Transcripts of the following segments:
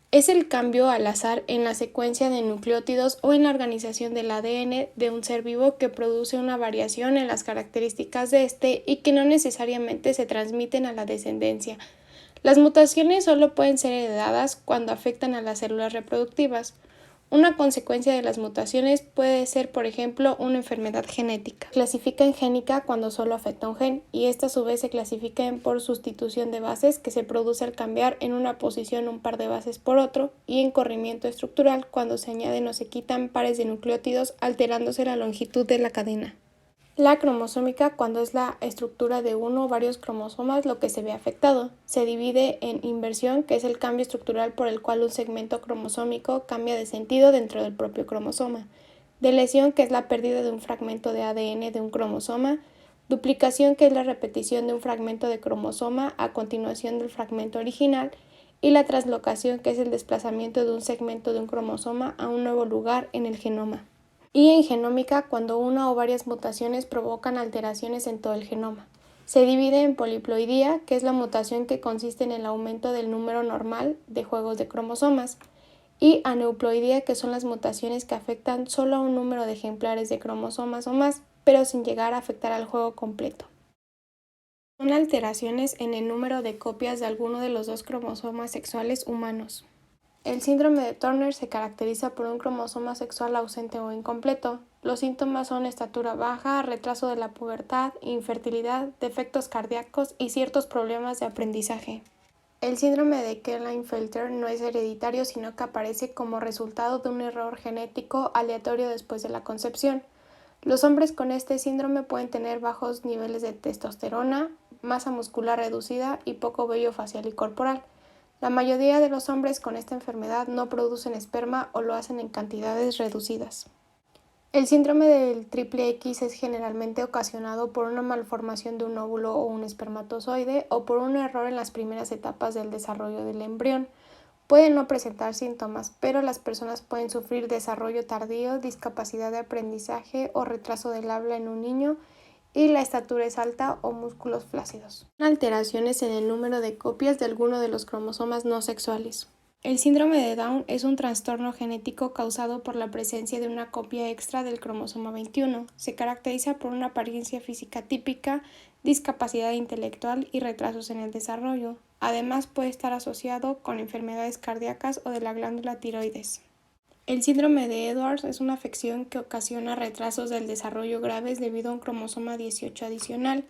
Es el cambio al azar en la secuencia de nucleótidos o en la organización del ADN de un ser vivo que produce una variación en las características de este y que no necesariamente se transmiten a la descendencia. Las mutaciones solo pueden ser heredadas cuando afectan a las células reproductivas. Una consecuencia de las mutaciones puede ser, por ejemplo, una enfermedad genética. Se clasifica en génica cuando solo afecta un gen, y esta a su vez se clasifica por sustitución de bases, que se produce al cambiar en una posición un par de bases por otro, y en corrimiento estructural cuando se añaden o se quitan pares de nucleótidos alterándose la longitud de la cadena. La cromosómica, cuando es la estructura de uno o varios cromosomas lo que se ve afectado. Se divide en inversión, que es el cambio estructural por el cual un segmento cromosómico cambia de sentido dentro del propio cromosoma. Deleción, que es la pérdida de un fragmento de ADN de un cromosoma. Duplicación, que es la repetición de un fragmento de cromosoma a continuación del fragmento original. Y la translocación, que es el desplazamiento de un segmento de un cromosoma a un nuevo lugar en el genoma. Y en genómica, cuando una o varias mutaciones provocan alteraciones en todo el genoma. Se divide en poliploidía, que es la mutación que consiste en el aumento del número normal de juegos de cromosomas, y aneuploidía, que son las mutaciones que afectan solo a un número de ejemplares de cromosomas o más, pero sin llegar a afectar al juego completo. Son alteraciones en el número de copias de alguno de los dos cromosomas sexuales humanos. El síndrome de Turner se caracteriza por un cromosoma sexual ausente o incompleto. Los síntomas son estatura baja, retraso de la pubertad, infertilidad, defectos cardíacos y ciertos problemas de aprendizaje. El síndrome de Klinefelter no es hereditario, sino que aparece como resultado de un error genético aleatorio después de la concepción. Los hombres con este síndrome pueden tener bajos niveles de testosterona, masa muscular reducida y poco vello facial y corporal. La mayoría de los hombres con esta enfermedad no producen esperma o lo hacen en cantidades reducidas. El síndrome del triple X es generalmente ocasionado por una malformación de un óvulo o un espermatozoide o por un error en las primeras etapas del desarrollo del embrión. Pueden no presentar síntomas, pero las personas pueden sufrir desarrollo tardío, discapacidad de aprendizaje o retraso del habla en un niño, y la estatura es alta o músculos flácidos. Alteraciones en el número de copias de alguno de los cromosomas no sexuales. El síndrome de Down es un trastorno genético causado por la presencia de una copia extra del cromosoma 21. Se caracteriza por una apariencia física típica, discapacidad intelectual y retrasos en el desarrollo. Además, puede estar asociado con enfermedades cardíacas o de la glándula tiroides. El síndrome de Edwards es una afección que ocasiona retrasos del desarrollo graves debido a un cromosoma 18 adicional.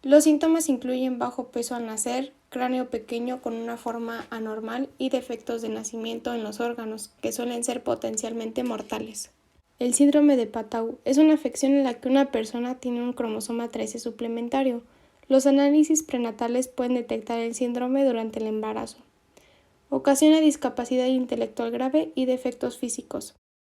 Los síntomas incluyen bajo peso al nacer, cráneo pequeño con una forma anormal y defectos de nacimiento en los órganos, que suelen ser potencialmente mortales. El síndrome de Patau es una afección en la que una persona tiene un cromosoma 13 suplementario. Los análisis prenatales pueden detectar el síndrome durante el embarazo. Ocasiona discapacidad intelectual grave y defectos físicos.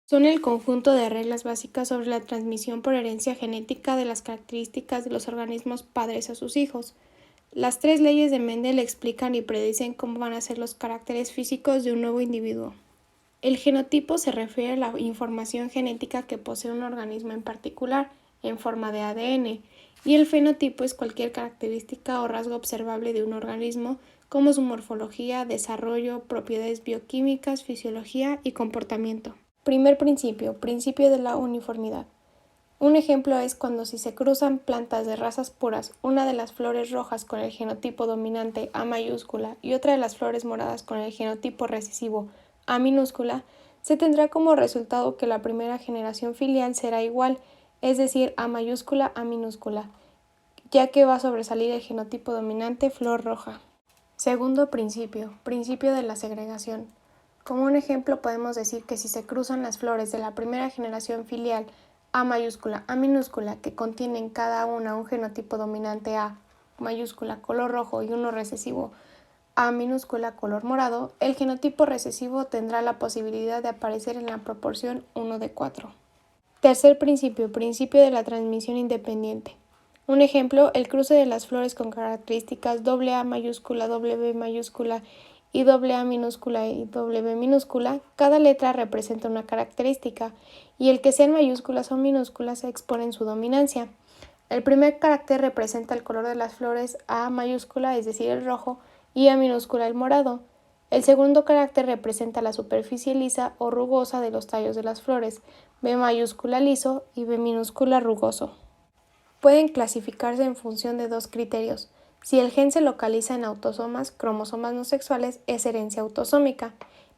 Son el conjunto de reglas básicas sobre la transmisión por herencia genética de las características de los organismos padres a sus hijos. Las 3 leyes de Mendel explican y predicen cómo van a ser los caracteres físicos de un nuevo individuo. El genotipo se refiere a la información genética que posee un organismo en particular, en forma de ADN, y el fenotipo es cualquier característica o rasgo observable de un organismo, como su morfología, desarrollo, propiedades bioquímicas, fisiología y comportamiento. Primer principio, principio de la uniformidad. Un ejemplo es cuando si se cruzan plantas de razas puras, una de las flores rojas con el genotipo dominante A mayúscula y otra de las flores moradas con el genotipo recesivo A minúscula, se tendrá como resultado que la primera generación filial será igual, es decir, A mayúscula A minúscula, ya que va a sobresalir el genotipo dominante flor roja. Segundo principio, principio de la segregación. Como un ejemplo podemos decir que si se cruzan las flores de la primera generación filial A mayúscula, A minúscula, que contienen cada una un genotipo dominante A mayúscula, color rojo y uno recesivo A minúscula, color morado, el genotipo recesivo tendrá la posibilidad de aparecer en la proporción 1:4. Tercer principio, principio de la transmisión independiente. Un ejemplo, el cruce de las flores con características AA mayúscula, W mayúscula y AA minúscula y W minúscula, cada letra representa una característica, y el que sean mayúsculas o minúsculas exponen su dominancia. El primer carácter representa el color de las flores A mayúscula, es decir, el rojo, y A minúscula, el morado. El segundo carácter representa la superficie lisa o rugosa de los tallos de las flores, B mayúscula liso y B minúscula rugoso. Pueden clasificarse en función de dos criterios. Si el gen se localiza en autosomas, cromosomas no sexuales, es herencia autosómica,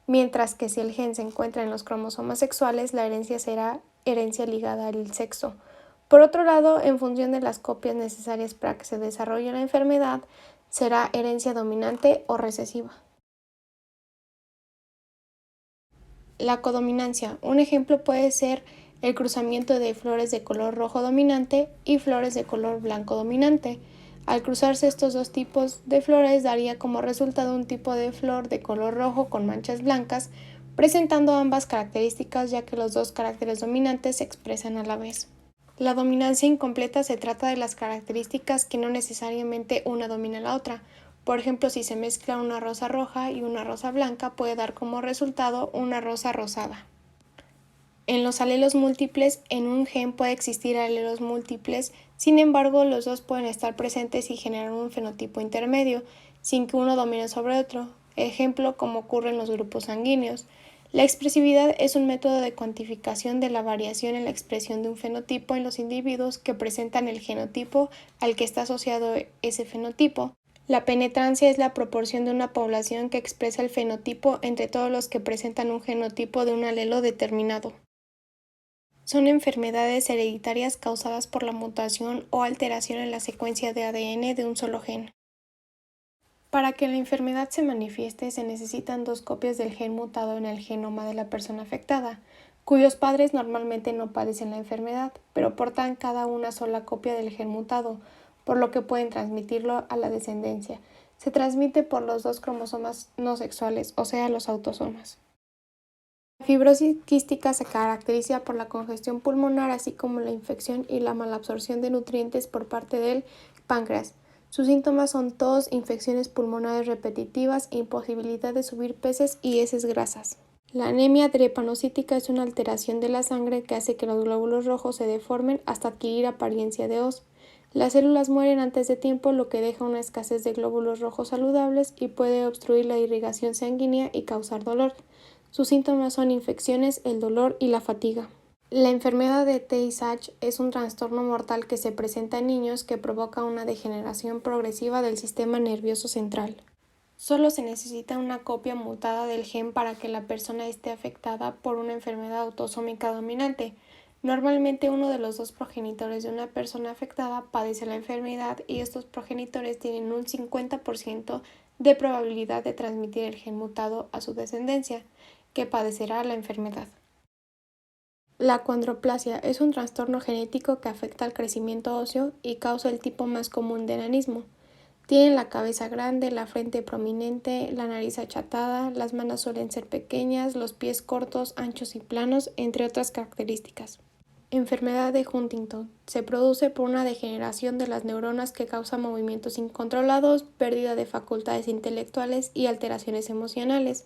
mientras que si el gen se encuentra en los cromosomas sexuales, la herencia será herencia ligada al sexo. Por otro lado, en función de las copias necesarias para que se desarrolle la enfermedad, será herencia dominante o recesiva. La codominancia. Un ejemplo puede ser el cruzamiento de flores de color rojo dominante y flores de color blanco dominante. Al cruzarse estos dos tipos de flores daría como resultado un tipo de flor de color rojo con manchas blancas, presentando ambas características ya que los dos caracteres dominantes se expresan a la vez. La dominancia incompleta se trata de las características que no necesariamente una domina a la otra. Por ejemplo, si se mezcla una rosa roja y una rosa blanca, puede dar como resultado una rosa rosada. En los alelos múltiples, en un gen puede existir alelos múltiples, sin embargo, los dos pueden estar presentes y generar un fenotipo intermedio, sin que uno domine sobre otro. Ejemplo, como ocurre en los grupos sanguíneos. La expresividad es un método de cuantificación de la variación en la expresión de un fenotipo en los individuos que presentan el genotipo al que está asociado ese fenotipo. La penetrancia es la proporción de una población que expresa el fenotipo entre todos los que presentan un genotipo de un alelo determinado. Son enfermedades hereditarias causadas por la mutación o alteración en la secuencia de ADN de un solo gen. Para que la enfermedad se manifieste se necesitan dos copias del gen mutado en el genoma de la persona afectada, cuyos padres normalmente no padecen la enfermedad, pero portan cada una sola copia del gen mutado, por lo que pueden transmitirlo a la descendencia. Se transmite por los dos cromosomas no sexuales, o sea, los autosomas. La fibrosis quística se caracteriza por la congestión pulmonar, así como la infección y la malabsorción de nutrientes por parte del páncreas. Sus síntomas son tos, infecciones pulmonares repetitivas, imposibilidad de subir peces y heces grasas. La anemia drepanocítica es una alteración de la sangre que hace que los glóbulos rojos se deformen hasta adquirir apariencia de hoz. Las células mueren antes de tiempo, lo que deja una escasez de glóbulos rojos saludables y puede obstruir la irrigación sanguínea y causar dolor. Sus síntomas son infecciones, el dolor y la fatiga. La enfermedad de Tay-Sachs es un trastorno mortal que se presenta en niños que provoca una degeneración progresiva del sistema nervioso central. Solo se necesita una copia mutada del gen para que la persona esté afectada por una enfermedad autosómica dominante. Normalmente uno de los dos progenitores de una persona afectada padece la enfermedad y estos progenitores tienen un 50% de probabilidad de transmitir el gen mutado a su descendencia, que padecerá la enfermedad. La acondroplasia es un trastorno genético que afecta al crecimiento óseo y causa el tipo más común de enanismo. Tienen la cabeza grande, la frente prominente, la nariz achatada, las manos suelen ser pequeñas, los pies cortos, anchos y planos, entre otras características. Enfermedad de Huntington. Se produce por una degeneración de las neuronas que causa movimientos incontrolados, pérdida de facultades intelectuales y alteraciones emocionales.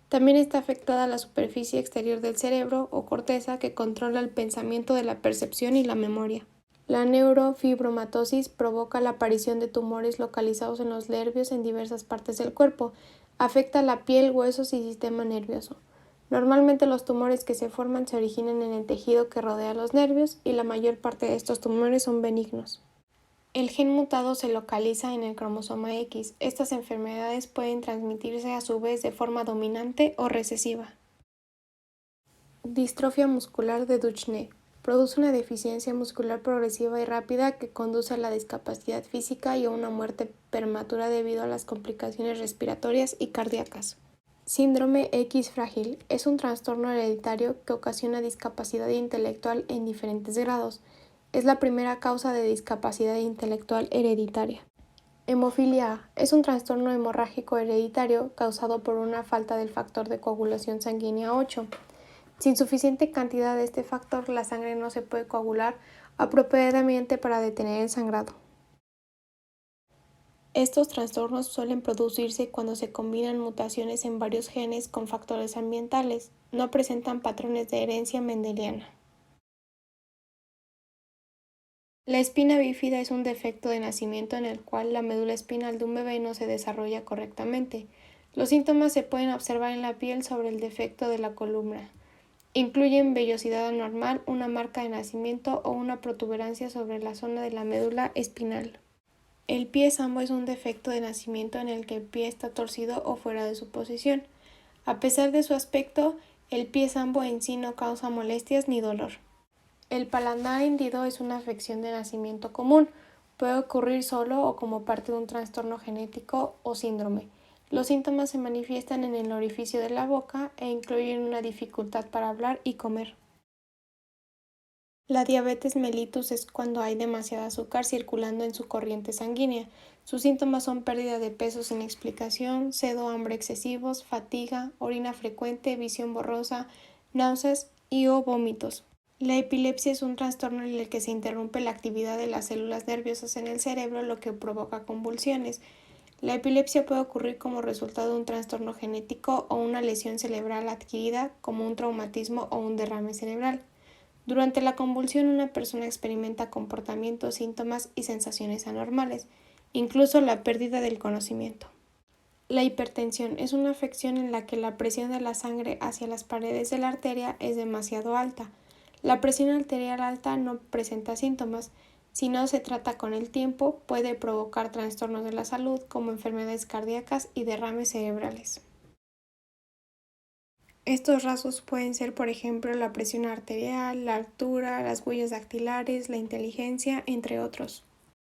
También está afectada la superficie exterior del cerebro o corteza que controla el pensamiento de la percepción y la memoria. La neurofibromatosis provoca la aparición de tumores localizados en los nervios en diversas partes del cuerpo. Afecta la piel, huesos y sistema nervioso. Normalmente los tumores que se forman se originan en el tejido que rodea los nervios y la mayor parte de estos tumores son benignos. El gen mutado se localiza en el cromosoma X. Estas enfermedades pueden transmitirse a su vez de forma dominante o recesiva. Distrofia muscular de Duchenne. Produce una deficiencia muscular progresiva y rápida que conduce a la discapacidad física y a una muerte prematura debido a las complicaciones respiratorias y cardíacas. Síndrome X frágil es un trastorno hereditario que ocasiona discapacidad intelectual en diferentes grados. Es la primera causa de discapacidad intelectual hereditaria. Hemofilia A es un trastorno hemorrágico hereditario causado por una falta del factor de coagulación sanguínea 8. Sin suficiente cantidad de este factor, la sangre no se puede coagular apropiadamente para detener el sangrado. Estos trastornos suelen producirse cuando se combinan mutaciones en varios genes con factores ambientales. No presentan patrones de herencia mendeliana. La espina bífida es un defecto de nacimiento en el cual la médula espinal de un bebé no se desarrolla correctamente. Los síntomas se pueden observar en la piel sobre el defecto de la columna. Incluyen vellosidad anormal, una marca de nacimiento o una protuberancia sobre la zona de la médula espinal. El pie sambo es un defecto de nacimiento en el que el pie está torcido o fuera de su posición. A pesar de su aspecto, el pie sambo en sí no causa molestias ni dolor. El paladar hendido es una afección de nacimiento común. Puede ocurrir solo o como parte de un trastorno genético o síndrome. Los síntomas se manifiestan en el orificio de la boca e incluyen una dificultad para hablar y comer. La diabetes mellitus es cuando hay demasiado azúcar circulando en su corriente sanguínea. Sus síntomas son pérdida de peso sin explicación, sed o hambre excesivos, fatiga, orina frecuente, visión borrosa, náuseas y o vómitos. La epilepsia es un trastorno en el que se interrumpe la actividad de las células nerviosas en el cerebro, lo que provoca convulsiones. La epilepsia puede ocurrir como resultado de un trastorno genético o una lesión cerebral adquirida, como un traumatismo o un derrame cerebral. Durante la convulsión, una persona experimenta comportamientos, síntomas y sensaciones anormales, incluso la pérdida del conocimiento. La hipertensión es una afección en la que la presión de la sangre hacia las paredes de la arteria es demasiado alta. La presión arterial alta no presenta síntomas. Si no se trata con el tiempo, puede provocar trastornos de la salud como enfermedades cardíacas y derrames cerebrales. Estos rasgos pueden ser, por ejemplo, la presión arterial, la altura, las huellas dactilares, la inteligencia, entre otros.